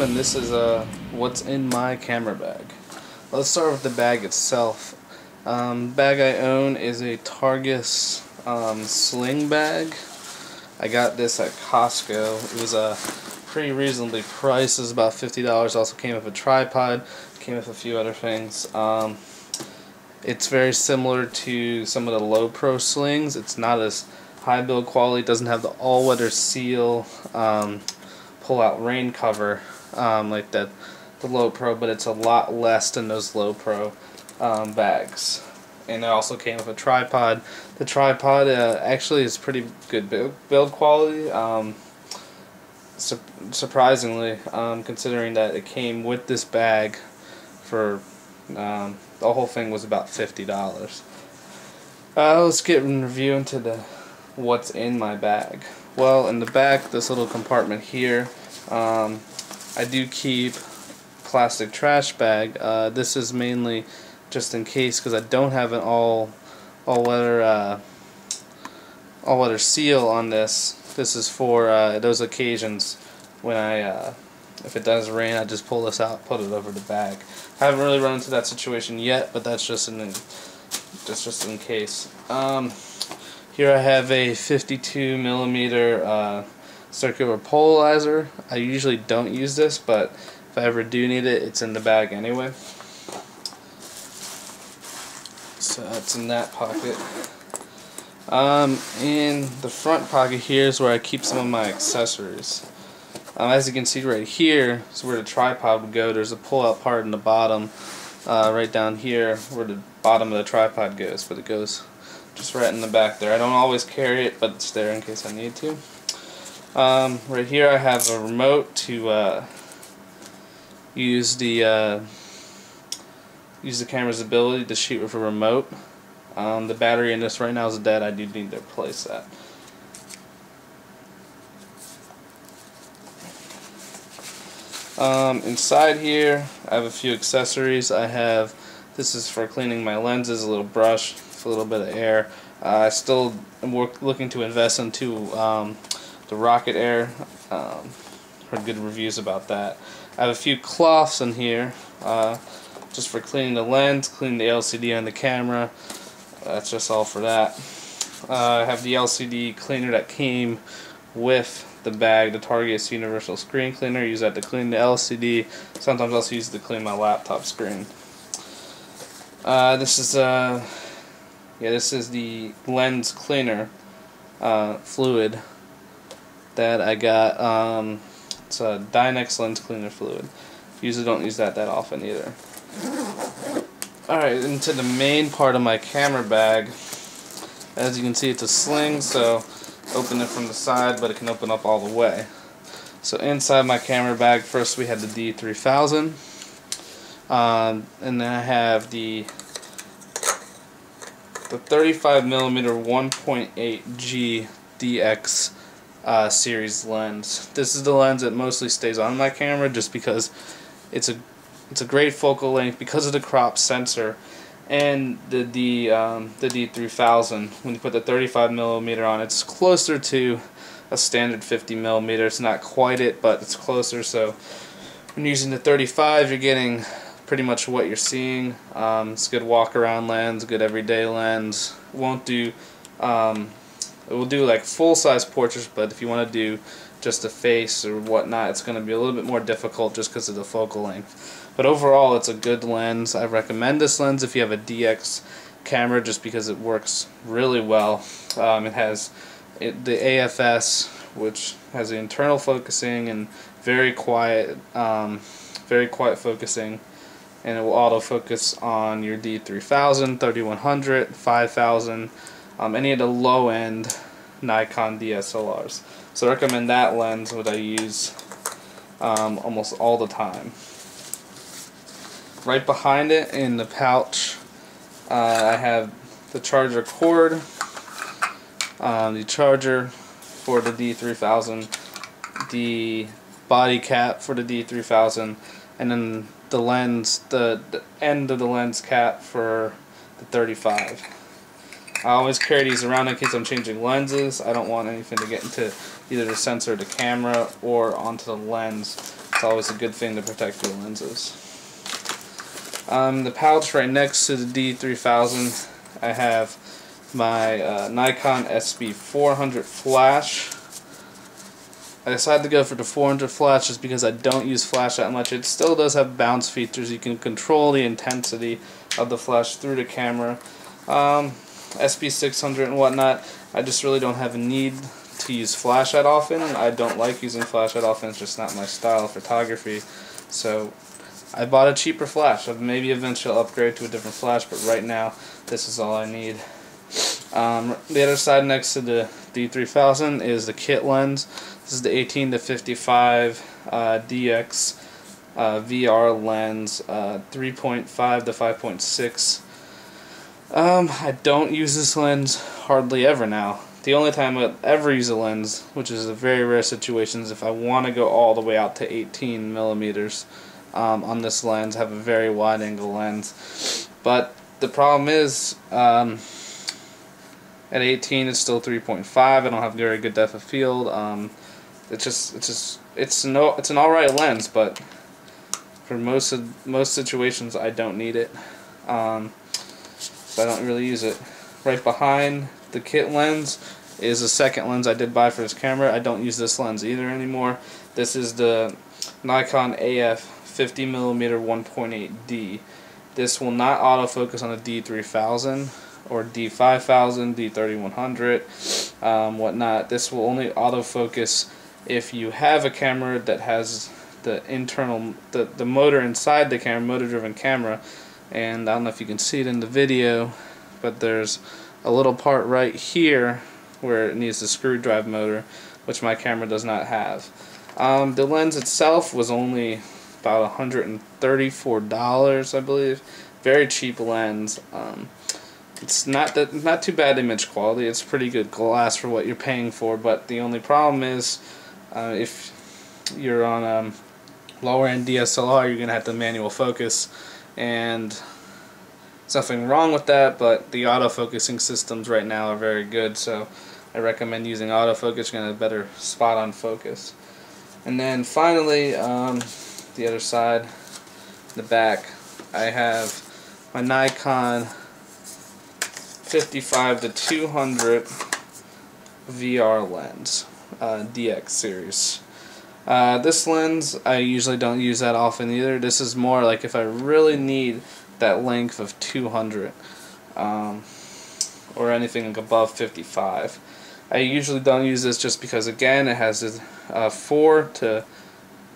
and this is what's in my camera bag. Let's start with the bag itself. Bag I own is a Targus sling bag. I got this at Costco. It was pretty reasonably priced. It was about $50. Also came with a tripod, came with a few other things. It's very similar to some of the low pro slings. It's not as high build quality. It doesn't have the all-weather seal pull-out rain cover like the low pro, but it's a lot less than those low pro bags. And it also came with a tripod. The tripod actually is pretty good build quality, surprisingly, considering that it came with this bag for the whole thing was about $50. Let's get in review into what's in my bag. Well, in the back, this little compartment here, I do keep plastic trash bag. This is mainly just in case, because I don't have an all-weather seal on this. This is for those occasions when if it does rain, I just pull this out, put it over the bag. I haven't really run into that situation yet, but that's just in case. Here I have a 52mm circular polarizer. I usually don't use this, but if I ever do need it, it's in the bag anyway. So that's in that pocket. In the front pocket here is where I keep some of my accessories. As you can see right here is where the tripod would go. There's a pull-out part in the bottom, right down here where the bottom of the tripod goes, but it goes just right in the back there. I don't always carry it, but it's there in case I need to. Right here I have a remote to use the camera's ability to shoot with a remote. The battery in this right now is dead. I do need to replace that. Inside here I have a few accessories. This is for cleaning my lenses, a little brush, a little bit of air. I still am looking to invest into the Rocket Air. Heard good reviews about that. I have a few cloths in here just for cleaning the lens, cleaning the LCD on the camera. That's just all for that. I have the LCD cleaner that came with the bag, the Targus Universal Screen Cleaner. I use that to clean the LCD. Sometimes I also use it to clean my laptop screen. This is the lens cleaner fluid that I got. It's a Dynex lens cleaner fluid. Usually don't use that often either. Alright, into the main part of my camera bag. As you can see, it's a sling, so open it from the side, but it can open up all the way. So inside my camera bag, first we have the D3000, and then I have the 35mm 1.8G DX series lens. This is the lens that mostly stays on my camera, just because it's a great focal length because of the crop sensor and the D3000. When you put the 35mm on, it's closer to a standard 50mm. It's not quite it, but it's closer. So when using the 35, you're getting pretty much what you're seeing. It's a good walk-around lens, good everyday lens. It will do like full-size portraits, but if you want to do just a face or whatnot, it's going to be a little bit more difficult just because of the focal length. But overall, it's a good lens. I recommend this lens if you have a DX camera, just because it works really well. It has the AFS, which has the internal focusing and very quiet focusing, and it will autofocus on your D3000, 3100, 5000, any of the low-end Nikon DSLRs. So I recommend that lens, what I use almost all the time. Right behind it in the pouch, I have the charger cord, the charger for the D3000, the body cap for the D3000, and then the lens, the end of the lens cap for the 35. I always carry these around in case I'm changing lenses. I don't want anything to get into either the sensor of the camera or onto the lens It's always a good thing to protect your lenses. The pouch right next to the D3000, I have my Nikon SB-400 flash. I decided to go for the 400 flash just because I don't use flash that much. It still does have bounce features. You can control the intensity of the flash through the camera. SB-600 and whatnot, I just really don't have a need to use flash that often. I don't like using flash that often. It's just not my style of photography. So I bought a cheaper flash. Maybe eventually I'll upgrade to a different flash, but right now this is all I need. The other side next to the D3000 is the kit lens. This is the 18-55 DX VR lens, 3.5 to 5.6. I don't use this lens hardly ever now. The only time I ever use a lens, which is a very rare situation, is if I want to go all the way out to 18 millimeters on this lens. I have a very wide angle lens, but the problem is at 18 it's still 3.5. I don't have very good depth of field. It's an alright lens, but for most situations I don't need it. So I don't really use it. Right behind the kit lens is a second lens I did buy for this camera. I don't use this lens either anymore. This is the Nikon AF 50mm 1.8D. This will not autofocus on a D3000 or D5000, D3100, whatnot. This will only autofocus if you have a camera that has the internal, the motor inside the camera, motor-driven camera. And I don't know if you can see it in the video, but there's a little part right here where it needs the screw drive motor, which my camera does not have. The lens itself was only about $134, I believe. Very cheap lens. It's not too bad image quality. It's pretty good glass for what you're paying for. But the only problem is, if you're on a lower end DSLR, you're gonna have to manual focus, and there's nothing wrong with that. But the autofocusing systems right now are very good, so I recommend using autofocus. You're gonna have a better spot on focus. And then finally, the other side, the back, I have my Nikon 55-200 VR lens, DX series. This lens I usually don't use that often either. This is more like if I really need that length of 200 or anything like above 55. I usually don't use this just because, again, it has a 4 to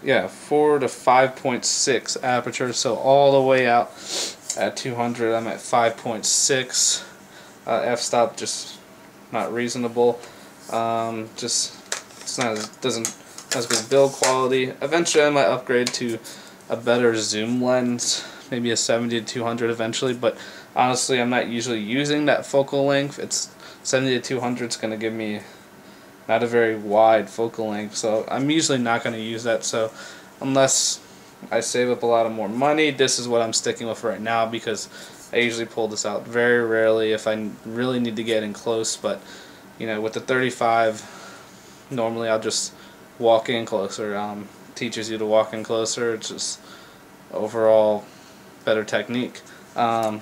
5.6 aperture, so all the way out at 200 I'm at 5.6. F-stop just not reasonable. Just it's not as good build quality. Eventually I might upgrade to a better zoom lens, maybe a 70-200 eventually, but honestly I'm not usually using that focal length. It's 70-200 is going to give me not a very wide focal length, so I'm usually not going to use that. So unless I save up a lot of more money, this is what I'm sticking with right now, because I usually pull this out very rarely if I really need to get in close. But you know, with the 35, normally I'll just walk in closer. Teaches you to walk in closer. It's just overall better technique. But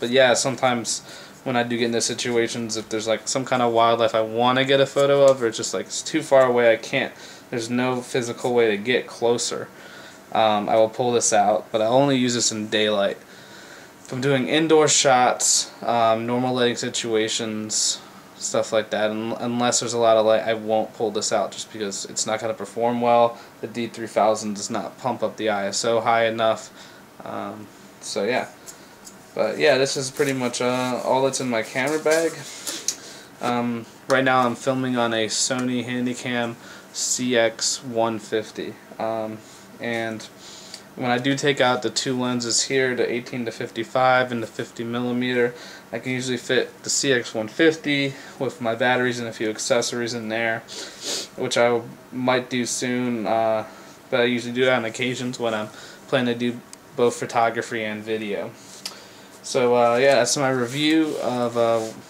yeah, sometimes when I do get into situations, if there's like some kind of wildlife I want to get a photo of, or it's just like it's too far away, I can't, there's no physical way to get closer, I will pull this out, but I only use this in daylight. If I'm doing indoor shots, normal lighting situations, stuff like that, unless there's a lot of light, I won't pull this out just because it's not going to perform well. The D3000 does not pump up the ISO high enough. So yeah. But yeah, this is pretty much all that's in my camera bag. Right now I'm filming on a Sony Handycam CX150. And when I do take out the two lenses here, the 18-55 and the 50mm, I can usually fit the CX150 with my batteries and a few accessories in there, which I might do soon, but I usually do that on occasions when I'm planning to do both photography and video. So yeah, that's my review of,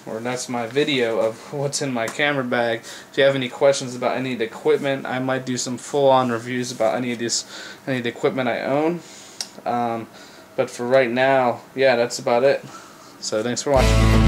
or that's my video of what's in my camera bag. If you have any questions about any of the equipment, I might do some full-on reviews about any of the equipment I own. But for right now, yeah, that's about it. So thanks for watching.